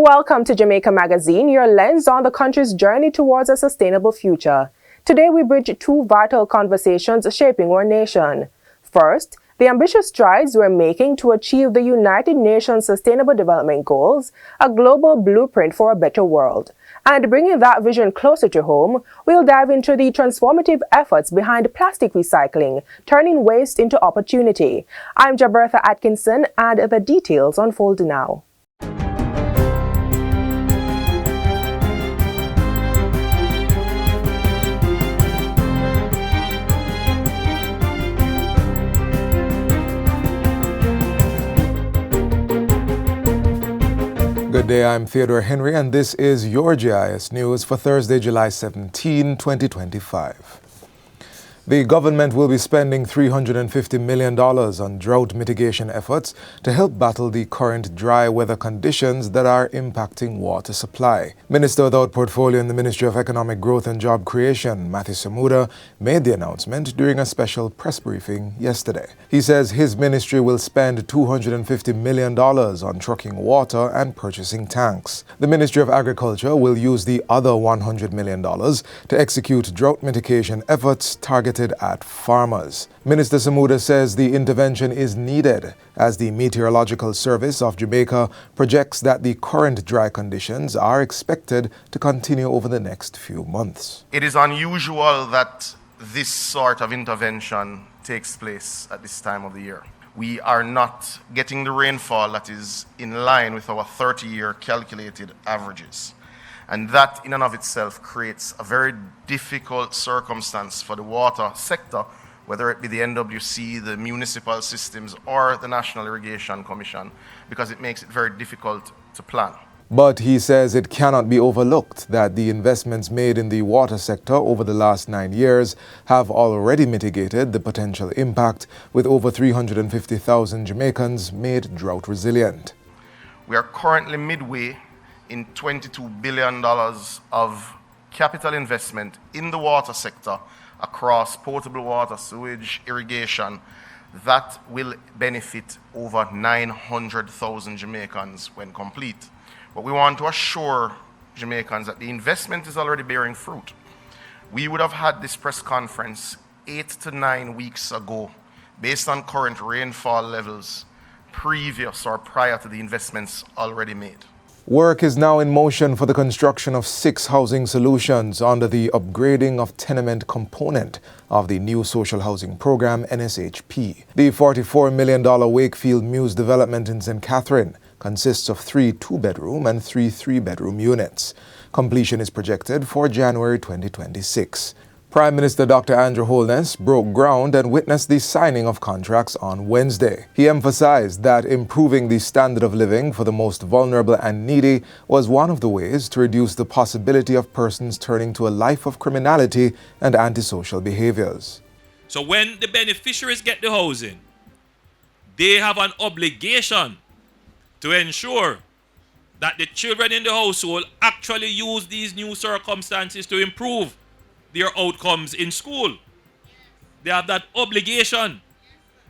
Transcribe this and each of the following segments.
Welcome to Jamaica Magazine, your lens on the country's journey towards a sustainable future. Today we bridge two vital conversations shaping our nation. First, the ambitious strides we're making to achieve the United Nations Sustainable Development Goals, a global blueprint for a better world. And bringing that vision closer to home, we'll dive into the transformative efforts behind plastic recycling, turning waste into opportunity. I'm Jabbertha Atkinson, and the details unfold now. Good day, I'm Theodore Henry, and this is your GIS News for Thursday, July 17, 2025. The government will be spending $350 million on drought mitigation efforts to help battle the current dry weather conditions that are impacting water supply. Minister without portfolio in the Ministry of Economic Growth and Job Creation, Matthew Samuda, made the announcement during a special press briefing yesterday. He says his ministry will spend $250 million on trucking water and purchasing tanks. The Ministry of Agriculture will use the other $100 million to execute drought mitigation efforts targeted at farmers. Minister Samuda says the intervention is needed as the Meteorological Service of Jamaica projects that the current dry conditions are expected to continue over the next few months. It is unusual that this sort of intervention takes place at this time of the year. We are not getting the rainfall that is in line with our 30-year calculated averages. And that in and of itself creates a very difficult circumstance for the water sector, whether it be the NWC, the municipal systems, or the National Irrigation Commission, because it makes it very difficult to plan. But he says it cannot be overlooked that the investments made in the water sector over the last 9 years have already mitigated the potential impact, with over 350,000 Jamaicans made drought resilient. We are currently midway in $22 billion of capital investment in the water sector across potable water, sewage, irrigation, that will benefit over 900,000 Jamaicans when complete. But we want to assure Jamaicans that the investment is already bearing fruit. We would have had this press conference 8 to 9 weeks ago based on current rainfall levels previous or prior to the investments already made. Work is now in motion for the construction of 6 housing solutions under the upgrading of tenement component of the new social housing program, NSHP. The $44 million Wakefield Mews development in St. Catherine consists of 3 2-bedroom and 3 3-bedroom units. Completion is projected for January 2026. Prime Minister Dr. Andrew Holness broke ground and witnessed the signing of contracts on Wednesday. He emphasized that improving the standard of living for the most vulnerable and needy was one of the ways to reduce the possibility of persons turning to a life of criminality and antisocial behaviors. So when the beneficiaries get the housing, they have an obligation to ensure that the children in the household actually use these new circumstances to improve their outcomes in school. They have that obligation,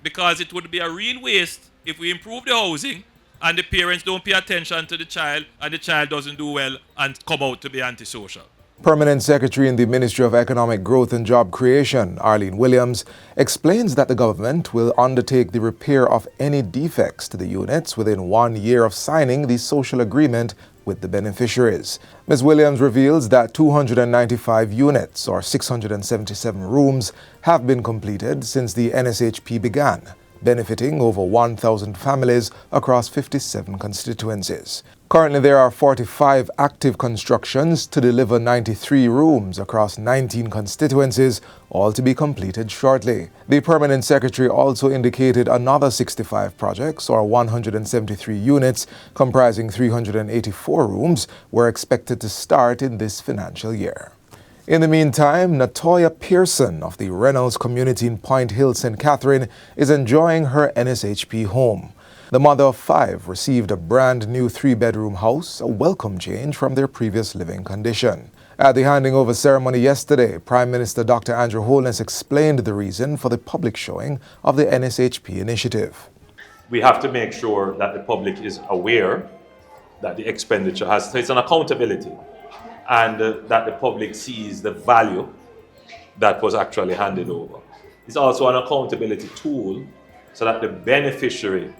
because it would be a real waste if we improve the housing and the parents don't pay attention to the child and the child doesn't do well and come out to be antisocial. Permanent Secretary in the Ministry of Economic Growth and Job Creation, Arlene Williams, explains that the government will undertake the repair of any defects to the units within 1 year of signing the social agreement with the beneficiaries. Ms. Williams reveals that 295 units, or 677 rooms, have been completed since the NSHP began, benefiting over 1,000 families across 57 constituencies. Currently, there are 45 active constructions to deliver 93 rooms across 19 constituencies, all to be completed shortly. The Permanent Secretary also indicated another 65 projects, or 173 units, comprising 384 rooms, were expected to start in this financial year. In the meantime, Latoya Pearson of the Reynolds community in Point Hill, St. Catherine, is enjoying her NSHP home. The mother of 5 received a brand new 3-bedroom house, a welcome change from their previous living condition. At the handing over ceremony yesterday, Prime Minister Dr. Andrew Holness explained the reason for the public showing of the NSHP initiative. We have to make sure that the public is aware that the expenditure has. So it's an accountability, and that the public sees the value that was actually handed over. It's also an accountability tool so that the beneficiary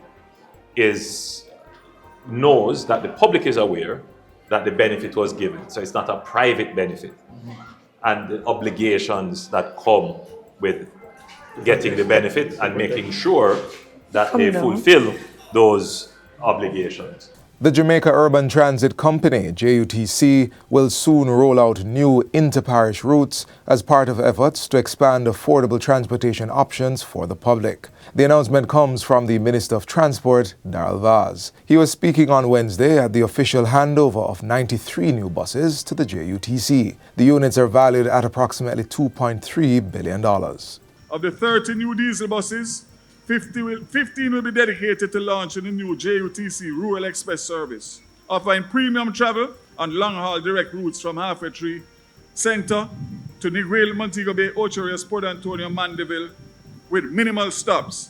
knows that the public is aware that the benefit was given. So it's not a private benefit. And the obligations that come with getting the benefit and making sure that they fulfill those obligations. The Jamaica Urban Transit Company, JUTC, will soon roll out new inter-parish routes as part of efforts to expand affordable transportation options for the public. The announcement comes from the Minister of Transport, Darrell Vaz. He was speaking on Wednesday at the official handover of 93 new buses to the JUTC. The units are valued at approximately $2.3 billion. Of the 30 new diesel buses, 15 will be dedicated to launching the new JUTC Rural Express service, offering premium travel on long-haul direct routes from Halfway Tree Center to Negril, Montego Bay, Ocho Rios, Port Antonio, Mandeville, with minimal stops.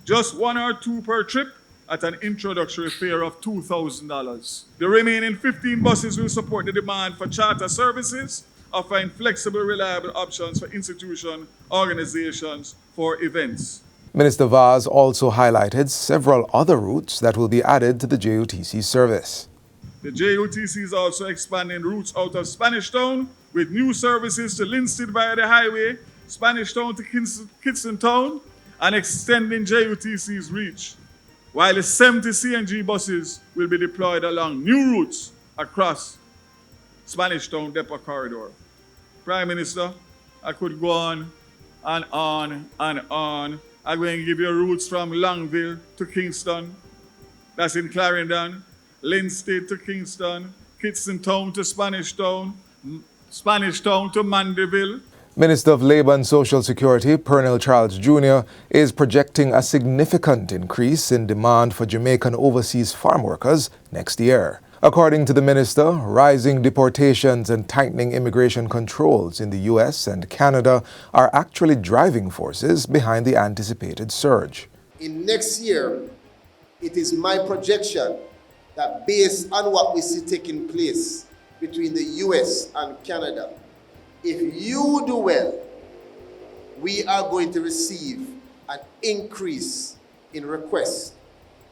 Just 1 or 2 per trip at an introductory fare of $2,000. The remaining 15 buses will support the demand for charter services, offering flexible, reliable options for institutions, organizations, for events. Minister Vaz also highlighted several other routes that will be added to the JUTC service. The JUTC is also expanding routes out of Spanish Town with new services to Linstead via the highway, Spanish Town to Kingston Town, and extending JUTC's reach, while the 70 CNG buses will be deployed along new routes across Spanish Town Depot Corridor. Prime Minister, I could go on and on and on. I'm going to give you routes from Longville to Kingston, that's in Clarendon, Linstead to Kingston, Kingston Town to Spanish Town to Mandeville. Minister of Labour and Social Security, Pernell Charles Jr., is projecting a significant increase in demand for Jamaican overseas farm workers next year. According to the minister, rising deportations and tightening immigration controls in the U.S. and Canada are actually driving forces behind the anticipated surge. In next year, it is my projection that based on what we see taking place between the U.S. and Canada, if you do well, we are going to receive an increase in requests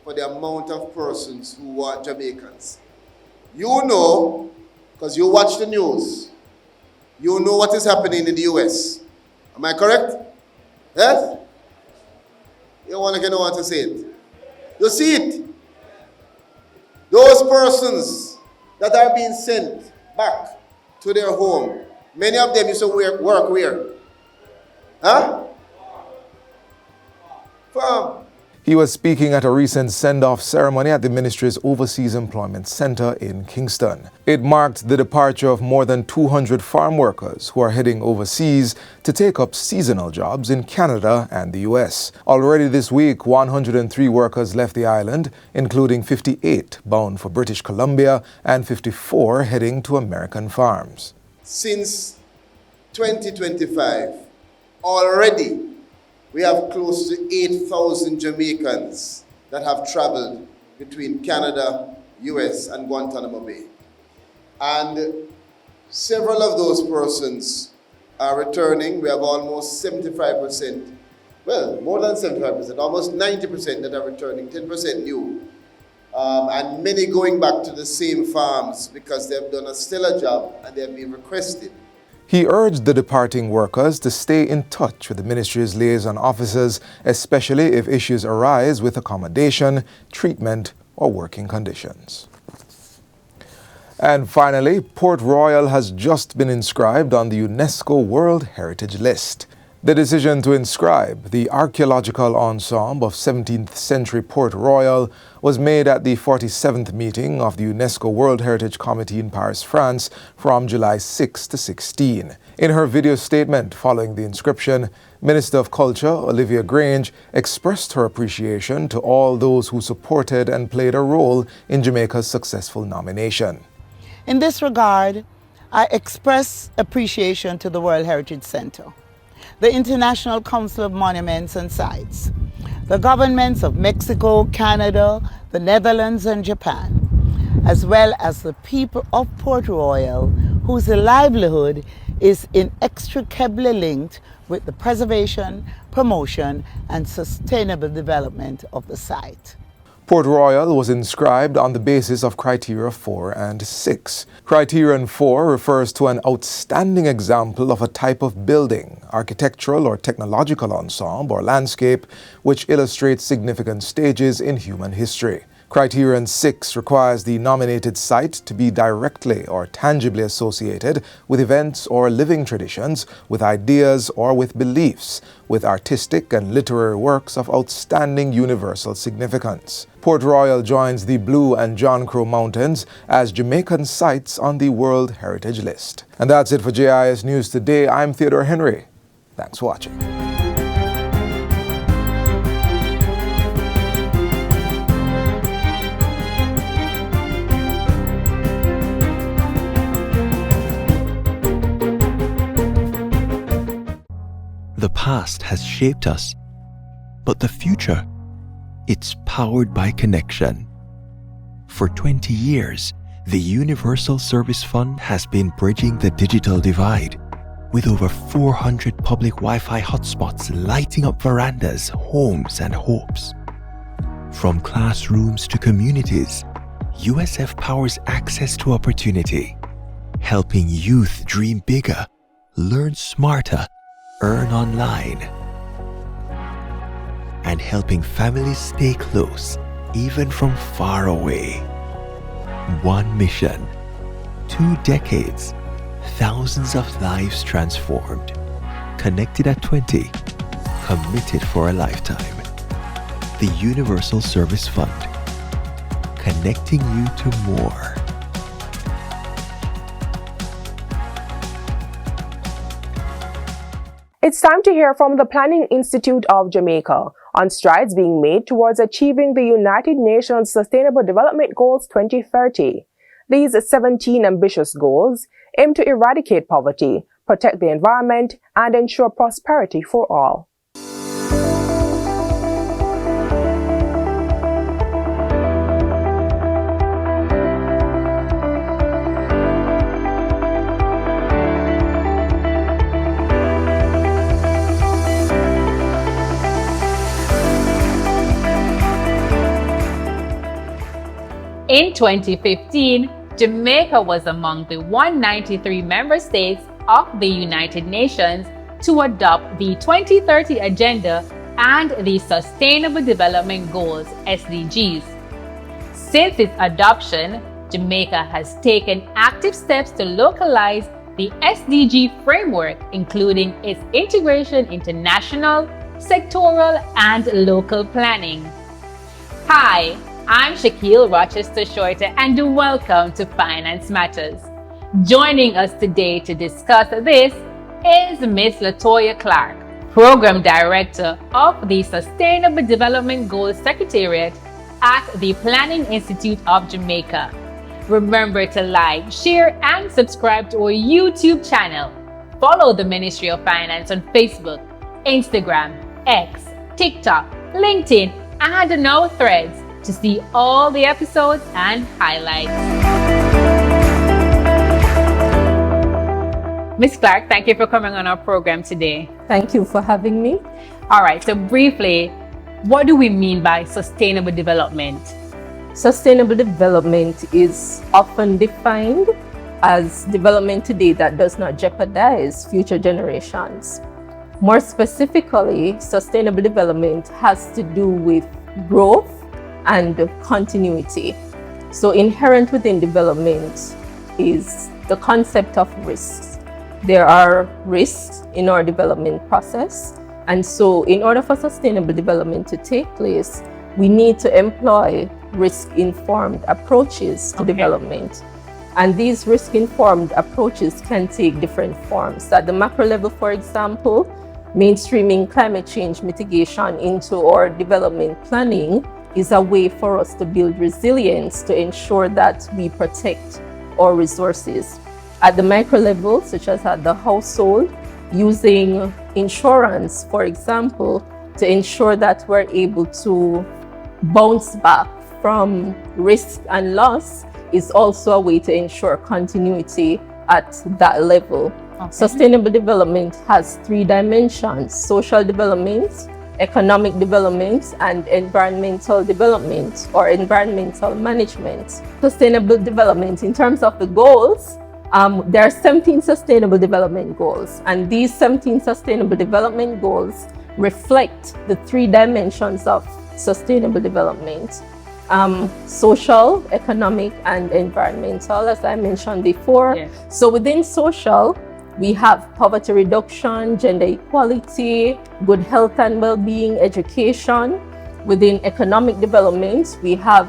for the amount of persons who are Jamaicans. You know, because you watch the news, you know what is happening in the US. Am I correct? Yes? You want to know what to say it. You see it. Those persons that are being sent back to their home, many of them used to work where? Huh? Farm. He was speaking at a recent send-off ceremony at the ministry's Overseas Employment Center in Kingston. It marked the departure of more than 200 farm workers who are heading overseas to take up seasonal jobs in Canada and the U.S. Already this week, 103 workers left the island, including 58 bound for British Columbia and 54 heading to American farms. Since 2025, already we have close to 8,000 Jamaicans that have traveled between Canada, US, and Guantanamo Bay. And several of those persons are returning. We have almost 75%, well, more than 75%, almost 90% that are returning, 10% new. And many going back to the same farms because they've done a stellar job and they've been requested. He urged the departing workers to stay in touch with the ministry's liaison officers, especially if issues arise with accommodation, treatment, or working conditions. And finally, Port Royal has just been inscribed on the UNESCO World Heritage List. The decision to inscribe the archaeological ensemble of 17th century Port Royal was made at the 47th meeting of the UNESCO World Heritage Committee in Paris, France, from July 6 to 16. In her video statement following the inscription, Minister of Culture Olivia Grange expressed her appreciation to all those who supported and played a role in Jamaica's successful nomination. In this regard, I express appreciation to the World Heritage Center, the International Council of Monuments and Sites, the governments of Mexico, Canada, the Netherlands, and Japan, as well as the people of Port Royal, whose livelihood is inextricably linked with the preservation, promotion, and sustainable development of the site. Port Royal was inscribed on the basis of criteria 4 and 6. Criterion 4 refers to an outstanding example of a type of building, architectural or technological ensemble or landscape, which illustrates significant stages in human history. Criterion 6 requires the nominated site to be directly or tangibly associated with events or living traditions, with ideas or with beliefs, with artistic and literary works of outstanding universal significance. Port Royal joins the Blue and John Crow Mountains as Jamaican sites on the World Heritage List. And that's it for JIS News Today. I'm Theodore Henry. Thanks for watching. The past has shaped us, but the future, it's powered by connection. For 20 years, the Universal Service Fund has been bridging the digital divide, with over 400 public Wi-Fi hotspots lighting up verandas, homes, and hopes. From classrooms to communities, USF powers access to opportunity, helping youth dream bigger, learn smarter, earn online, and helping families stay close, even from far away. One mission, 2 decades, thousands of lives transformed. Connected at 20, committed for a lifetime. The Universal Service Fund, connecting you to more. It's time to hear from the Planning Institute of Jamaica on strides being made towards achieving the United Nations Sustainable Development Goals 2030. These 17 ambitious goals aim to eradicate poverty, protect the environment, and ensure prosperity for all. In 2015, Jamaica was among the 193 member states of the United Nations to adopt the 2030 Agenda and the Sustainable Development Goals (SDGs). Since its adoption, Jamaica has taken active steps to localize the SDG framework, including its integration into national, sectoral, and local planning. Hi, I'm Shaquille Rochester Shorter, and welcome to Finance Matters. Joining us today to discuss this is Ms. Latoya Clark, Program Director of the Sustainable Development Goals Secretariat at the Planning Institute of Jamaica. Remember to like, share, and subscribe to our YouTube channel. Follow the Ministry of Finance on Facebook, Instagram, X, TikTok, LinkedIn, and now Threads to see all the episodes and highlights. Ms. Clark, thank you for coming on our program today. Thank you for having me. All right, so briefly, what do we mean by sustainable development? Sustainable development is often defined as development today that does not jeopardize future generations. More specifically, sustainable development has to do with growth and continuity. So inherent within development is the concept of risks. There are risks in our development process, and so in order for sustainable development to take place, we need to employ risk-informed approaches to development. And these risk-informed approaches can take different forms. At the macro level, for example, mainstreaming climate change mitigation into our development planning is a way for us to build resilience to ensure that we protect our resources. At the micro level, such as at the household, using insurance, for example, to ensure that we're able to bounce back from risk and loss is also a way to ensure continuity at that level. Okay. Sustainable development has 3 dimensions: social development, economic development, and environmental development or environmental management. Sustainable development, in terms of the goals, there are 17 sustainable development goals, and these 17 sustainable development goals reflect the 3 dimensions of sustainable development: social, economic, and environmental, as I mentioned before. Yes. So within social, we have poverty reduction, gender equality, good health and well-being, education. Within economic development, we have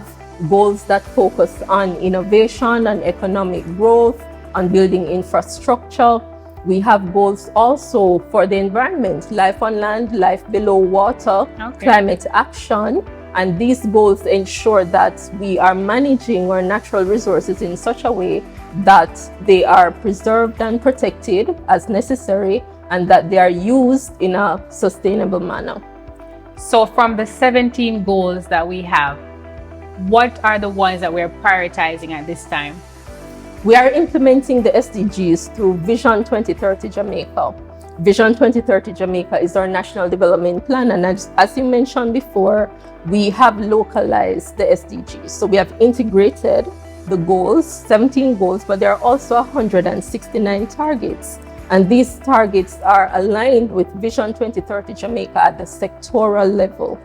goals that focus on innovation and economic growth, on building infrastructure. We have goals also for the environment: life on land, life below water, climate action. And these goals ensure that we are managing our natural resources in such a way that they are preserved and protected as necessary, and that they are used in a sustainable manner. So from the 17 goals that we have, what are the ones that we're prioritizing at this time? We are implementing the SDGs through Vision 2030 Jamaica. Vision 2030 Jamaica is our national development plan, and as you mentioned before, we have localized the SDGs. So we have integrated the goals, 17 goals, but there are also 169 targets. And these targets are aligned with Vision 2030 Jamaica at the sectoral level.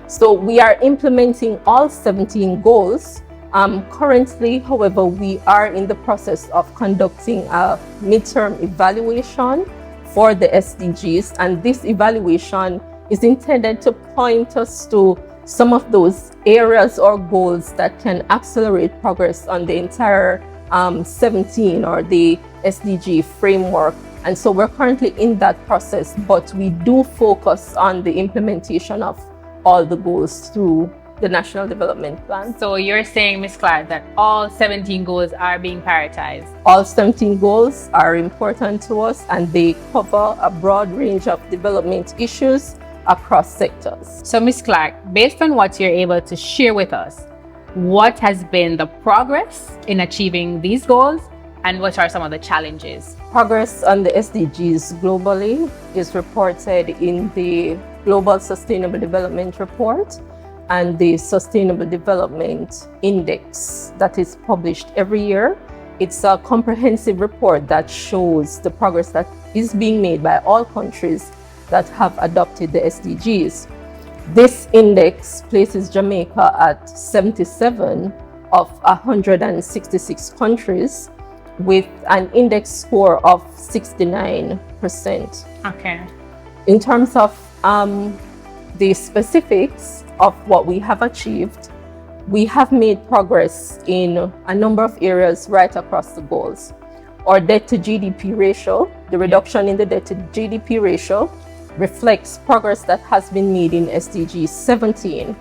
So we are implementing all 17 goals. Currently, however, we are in the process of conducting a midterm evaluation for the SDGs, and this evaluation is intended to point us to some of those areas or goals that can accelerate progress on the entire 17 or the SDG framework. And so we're currently in that process, but we do focus on the implementation of all the goals through the National Development Plan. So you're saying, Ms. Clark, that all 17 goals are being prioritized? All 17 goals are important to us, and they cover a broad range of development issues across sectors. So Ms. Clark, based on what you're able to share with us, what has been the progress in achieving these goals, and what are some of the challenges? Progress on the SDGs globally is reported in the Global Sustainable Development Report and the Sustainable Development Index that is published every year. It's a comprehensive report that shows the progress that is being made by all countries that have adopted the SDGs. This index places Jamaica at 77 of 166 countries with an index score of 69%. Okay. In terms of the specifics of what we have achieved, we have made progress in a number of areas right across the goals. Our debt to GDP ratio, the reduction in the debt to GDP ratio, reflects progress that has been made in SDG 17.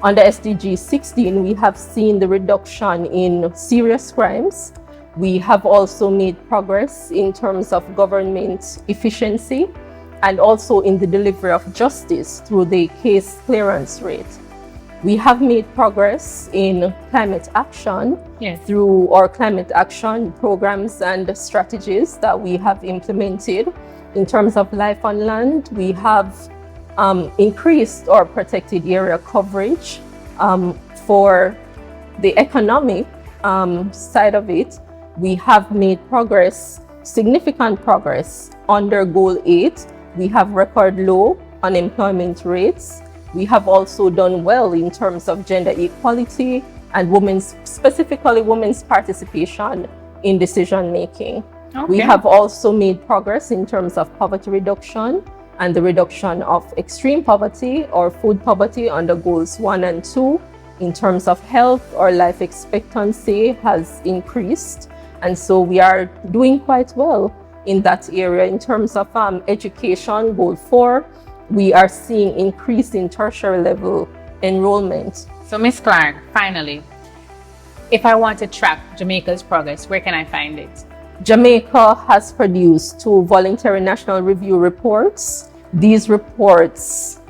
Under SDG 16, we have seen the reduction in serious crimes. We have also made progress in terms of government efficiency and also in the delivery of justice through the case clearance rate. We have made progress in climate action through our climate action programs and strategies that we have implemented. In terms of life on land, we have increased our protected area coverage. For the economic side of it, we have made progress, significant progress. Under Goal 8, we have record low unemployment rates. We have also done well in terms of gender equality and specifically women's participation in decision making. Okay. We have also made progress in terms of poverty reduction and the reduction of extreme poverty or food poverty under goals 1 and 2. In terms of health, our life expectancy has increased. And so we are doing quite well in that area. In terms of education, goal 4, we are seeing increase in tertiary level enrollment. So Ms. Clark, finally, if I want to track Jamaica's progress, where can I find it? Jamaica has produced 2 voluntary national review reports. These reports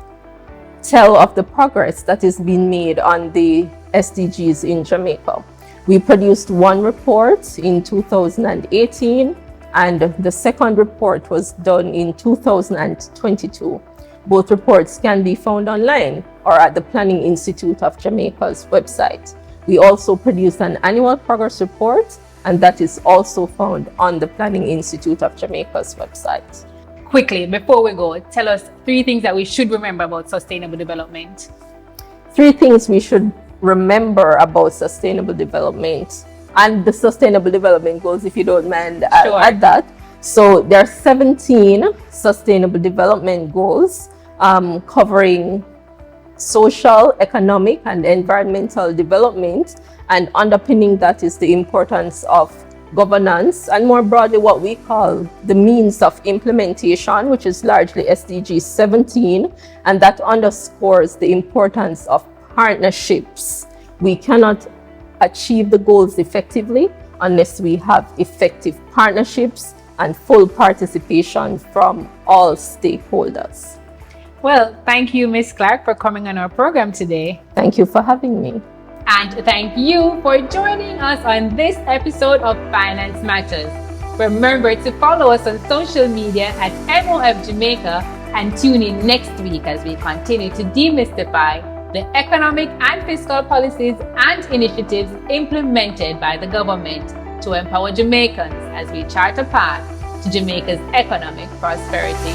tell of the progress that is being made on the SDGs in Jamaica. We produced one report in 2018, and the second report was done in 2022. Both reports can be found online or at the Planning Institute of Jamaica's website. We also produced an annual progress report, and that is also found on the Planning Institute of Jamaica's website. Quickly, before we go, tell us 3 things that we should remember about sustainable development. 3 things we should remember about sustainable development and the sustainable development goals, if you don't mind. Sure. Add that. So there are 17 sustainable development goals covering social, economic, and environmental development, and underpinning that is the importance of governance and more broadly what we call the means of implementation, which is largely SDG 17, and that underscores the importance of partnerships. We cannot achieve the goals effectively unless we have effective partnerships and full participation from all stakeholders. Well, thank you, Ms. Clark, for coming on our program today. Thank you for having me. And thank you for joining us on this episode of Finance Matters. Remember to follow us on social media at MOF Jamaica and tune in next week as we continue to demystify the economic and fiscal policies and initiatives implemented by the government to empower Jamaicans as we chart a path to Jamaica's economic prosperity.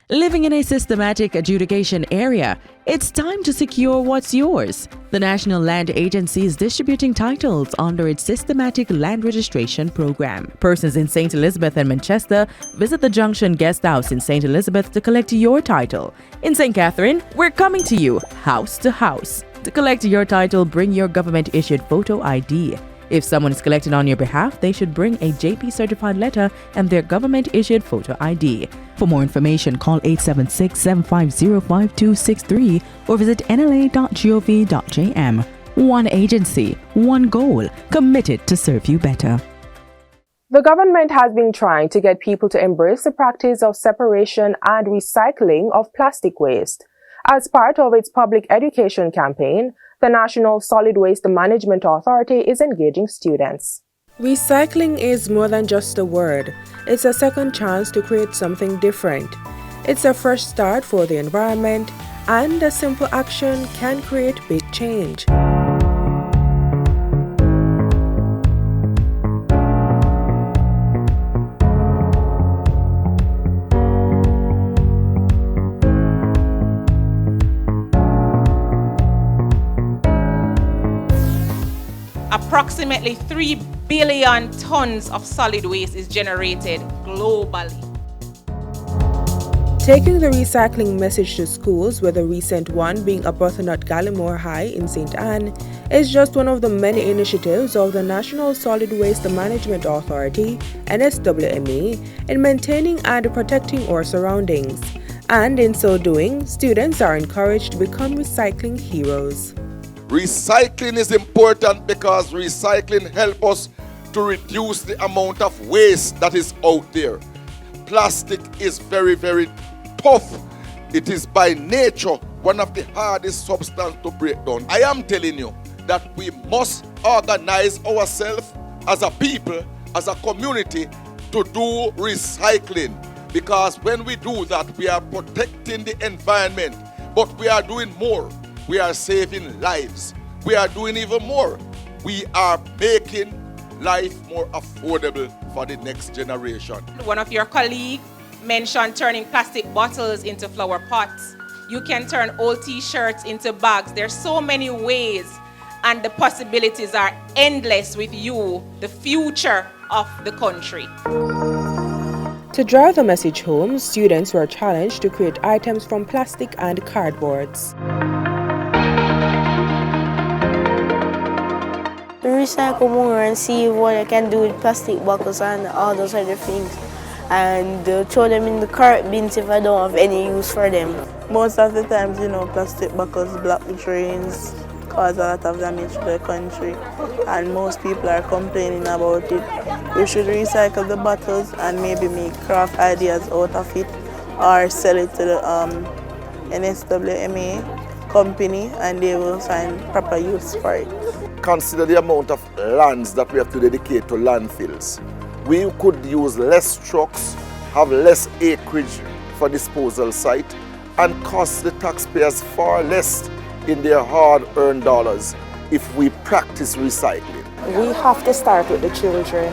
Living in a systematic adjudication area, it's time to secure what's yours. The National Land Agency is distributing titles under its systematic land registration program. Persons in St. Elizabeth and Manchester, visit the Junction Guest House in St. Elizabeth to collect your title. In St. Catherine, we're coming to you house to house. To collect your title, bring your government-issued photo ID. If someone is collecting on your behalf, they should bring a JP certified letter and their government-issued photo ID. For more information, call 876-750-5263 or visit nla.gov.jm. One agency, one goal, committed to serve you better. The government has been trying to get people to embrace the practice of separation and recycling of plastic waste. As part of its public education campaign, the National Solid Waste Management Authority is engaging students. Recycling is more than just a word. It's a second chance to create something different. It's a fresh start for the environment, and a simple action can create big change. Approximately 3 billion tons of solid waste is generated globally. Taking the recycling message to schools, with the recent one being at Butternut Gallimore High in St. Anne, is just one of the many initiatives of the National Solid Waste Management Authority, NSWMA, in maintaining and protecting our surroundings. And in so doing, students are encouraged to become recycling heroes. Recycling is important because recycling helps us to reduce the amount of waste that is out there. Plastic is very, very tough. It is by nature one of the hardest substances to break down. I am telling you that we must organize ourselves as a people, as a community, to do recycling, because when we do that, we are protecting the environment, but we are doing more. We are saving lives. We are doing even more. We are making life more affordable for the next generation. One of your colleagues mentioned turning plastic bottles into flower pots. You can turn old t-shirts into bags. There's so many ways, and the possibilities are endless with you, the future of the country. To drive the message home, students were challenged to create items from plastic and cardboards. Recycle more and see what I can do with plastic bottles and all those other things, and throw them in the carrot bins if I don't have any use for them. Most of the times, plastic bottles block the drains, cause a lot of damage to the country, and most people are complaining about it. We should recycle the bottles and maybe make craft ideas out of it, or sell it to the NSWMA company, and they will find proper use for it. Consider the amount of lands that we have to dedicate to landfills. We could use less trucks, have less acreage for disposal site, and cost the taxpayers far less in their hard-earned dollars if we practice recycling. We have to start with the children.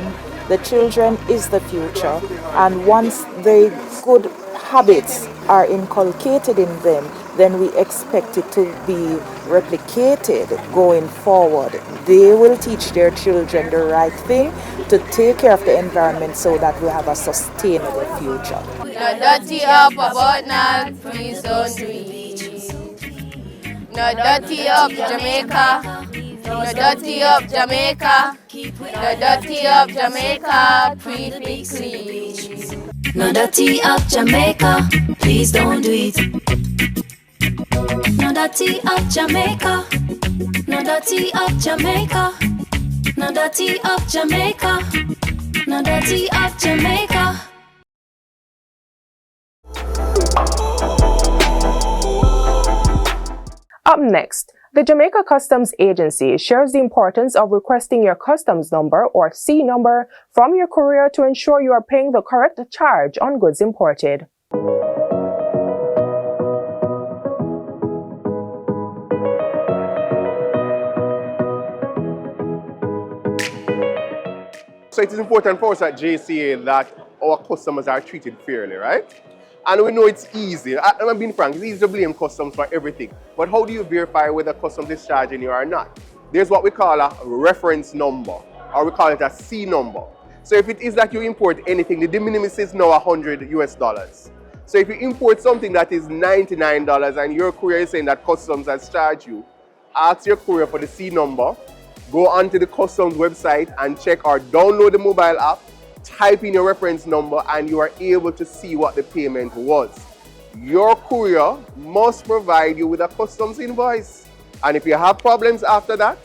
The children is the future, and once the good habits are inculcated in them, then we expect it to be replicated going forward. They will teach their children the right thing to take care of the environment so that we have a sustainable future. No dirty up about now, please don't do it. No dirty up Jamaica. No dirty up Jamaica. No dirty up Jamaica, keep it clean. No dirty up Jamaica, please don't do it. No dirty up Jamaica. No dirty up Jamaica. No dirty up Jamaica. No dirty up Jamaica. Up next, the Jamaica Customs Agency shares the importance of requesting your customs number or C number from your courier to ensure you are paying the correct charge on goods imported. So it is important for us at JCA that our customers are treated fairly, right? And we know it's easy. I'm being frank, it's easy to blame customs for everything. But how do you verify whether customs is charging you or not? There's what we call a reference number, or we call it a C number. So if it is that you import anything, the de minimis is now $100 US. So if you import something that is $99 and your courier is saying that customs has charged you, ask your courier for the C number, go onto the customs website and check or download the mobile app, type in your reference number, and you are able to see what the payment was. Your courier must provide you with a customs invoice. And if you have problems after that,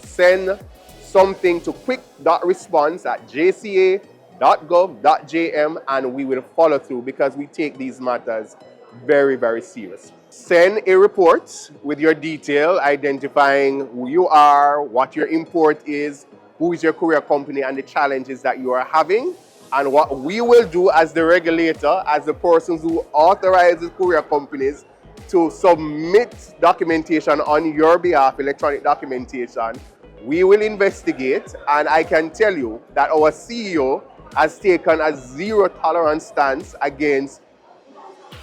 send something to quick.response@jca.gov.jm and we will follow through because we take these matters very, very serious. Send a report with your detail identifying who you are, what your import is, who is your courier company, and the challenges that you are having. And what we will do as the regulator, as the persons who authorizes courier companies to submit documentation on your behalf, electronic documentation, we will investigate. And I can tell you that our CEO has taken a zero-tolerance stance against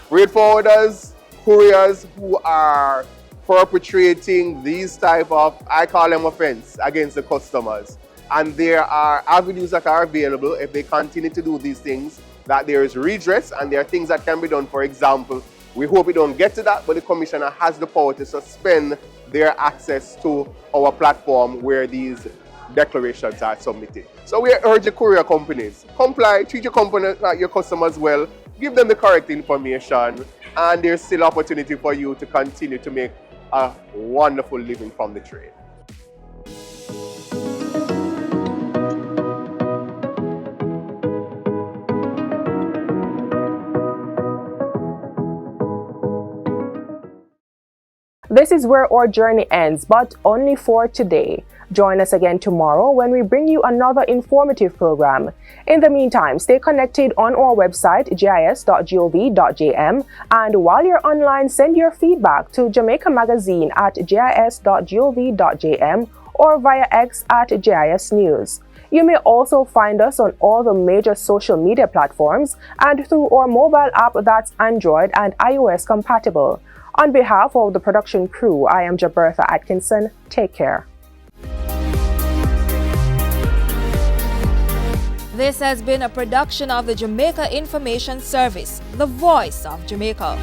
freight forwarders, couriers who are perpetrating these type of, I call them offense, against the customers. And there are avenues that are available if they continue to do these things, that there is redress and there are things that can be done. For example, we hope we don't get to that, but the commissioner has the power to suspend their access to our platform where these declarations are submitted. So we urge the courier companies, comply, treat your customers well, give them the correct information, and there's still opportunity for you to continue to make a wonderful living from the trade. This is where our journey ends, but only for today. Join us again tomorrow when we bring you another informative program. In the meantime, stay connected on our website, jis.gov.jm, and while you're online, send your feedback to Jamaica Magazine at jis.gov.jm or via X at JIS News. You may also find us on all the major social media platforms and through our mobile app that's Android and iOS compatible. On behalf of the production crew, I am Jabbertha Atkinson. Take care. This has been a production of the Jamaica Information Service, the voice of Jamaica.